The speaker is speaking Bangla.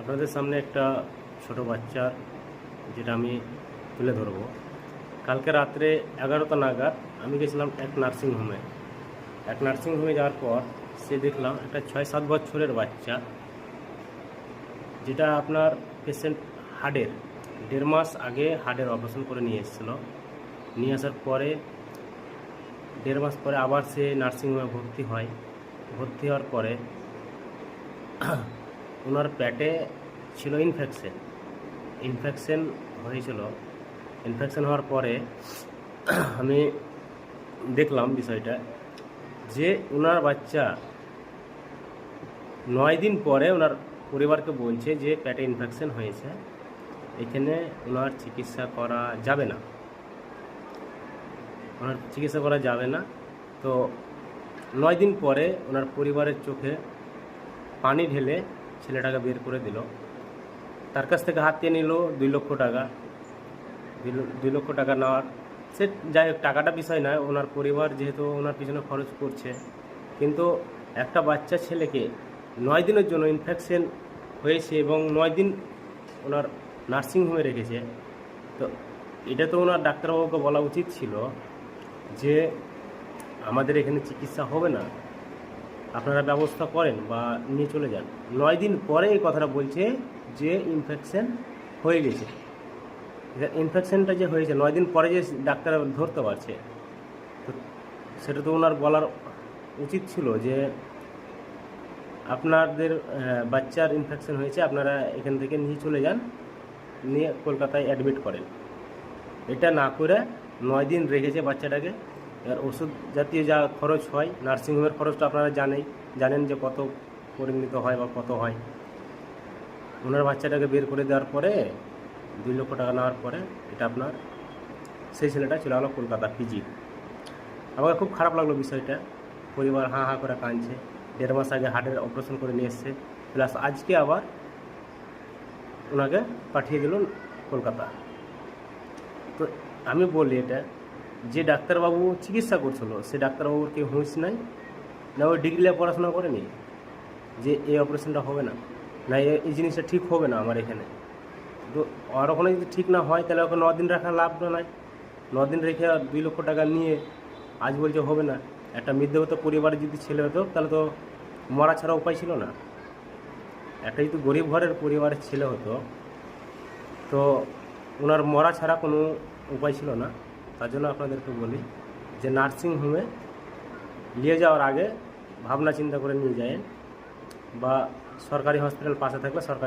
আপনাদের সামনে একটা ছোট বাচ্চা যেটা আমি তুলে ধরবো। কালকে রাত্রে 11টা নাগাদ আমি গেছিলাম এক নার্সিংহোমে যাওয়ার পর সে দেখলাম একটা 6-7 বছরের বাচ্চা, যেটা আপনার পেশেন্ট হার্টের 1.5 মাস আগে হার্টের অপারেশন করে নিয়ে এসেছিলো। নিয়ে আসার পরে 1.5 মাস পরে আবার সে নার্সিংহোমে ভর্তি হওয়ার পরে ওনার পেটে ছিল ইনফেকশন হয়েছিল। ইনফেকশন হওয়ার পরে আমি দেখলাম বিষয়টা, যে ওনার বাচ্চা 9 দিন পরে ওনার পরিবারকে বলছে যে পেটে ইনফেকশন হয়েছে, এখানে ওনার চিকিৎসা করা যাবে না। তো 9 দিন পরে ওনার পরিবারের চোখে পানি ঢেলে ছেলেটাকে বের করে দিল। তার কাছ থেকে হাতিয়ে নিল 2 লক্ষ টাকা। 2 লক্ষ টাকা নেওয়ার সে যাই হোক, টাকাটা বিষয় নয়, ওনার পরিবার যেহেতু ওনার পিছনে খরচ করছে, কিন্তু একটা বাচ্চা ছেলেকে 9 দিনের জন্য ইনফেকশন হয়েছে এবং 9 দিন ওনার নার্সিংহোমে রেখেছে। তো এটা তো ওনার ডাক্তারবাবুকে বলা উচিত ছিল যে আমাদের এখানে চিকিৎসা হবে না, আপনারা ব্যবস্থা করেন বা নিয়ে চলে যান। 9 দিন পরে এই কথাটা বলছে যে ইনফেকশন হয়ে গেছে। ইনফেকশনটা যে হয়েছে 9 দিন পরে যে ডাক্তার ধরতে পারছে, তো সেটা তো ওনার বলার উচিত ছিল যে আপনাদের বাচ্চার ইনফেকশন হয়েছে, আপনারা এখান থেকে নিয়ে চলে যান, নিয়ে কলকাতায় অ্যাডমিট করেন। এটা না করে 9 দিন রেখেছে বাচ্চাটাকে। আর ওষুধ জাতীয় যা খরচ হয়, নার্সিংহোমের খরচটা আপনারা জানেন যে কত পরিমিত হয় বা কত হয়। ওনার বাচ্চাটাকে বের করে দেওয়ার পরে 2 লক্ষ টাকা নেওয়ার পরে এটা আপনার সেই ছেলেটা চলে গেলো কলকাতা পিজি। আমাকে খুব খারাপ লাগলো বিষয়টা। পরিবার হাঁ হাঁ করে কাঁদছে। 1.5 মাস আগে হার্টের অপারেশন করে নিয়ে এসছে, প্লাস আজকে আবার ওনাকে পাঠিয়ে দিল কলকাতা। তো আমি বলি, এটা যে ডাক্তারবাবু চিকিৎসা করছিল সে ডাক্তারবাবুর কি হুঁশ নাই? না ওই ডিগ্রি নিয়ে পড়াশোনা করেনি যে এই অপারেশনটা হবে না, না এই জিনিসটা ঠিক হবে না আমার এখানে? তো আর ওখানে যদি ঠিক না হয় তাহলে ওকে 9 দিন রাখা লাভ নয়। 9 দিন রেখে 2 লক্ষ টাকা নিয়ে আজ বলছে হবে না। একটা মধ্যবিত্ত পরিবারের যদি ছেলে হতো তাহলে তো মরা ছাড়া উপায় ছিল না। একটা যদি গরিব ঘরের পরিবারের ছেলে হতো তো ওনার মরা ছাড়া কোনো উপায় ছিল না। তার জন্য আপনাদেরকে বলি যে নার্সিংহোমে নিয়ে যাওয়ার আগে ভাবনা চিন্তা করে নিয়ে যায়, বা সরকারি হসপিটাল পাশে থাকলে সরকারি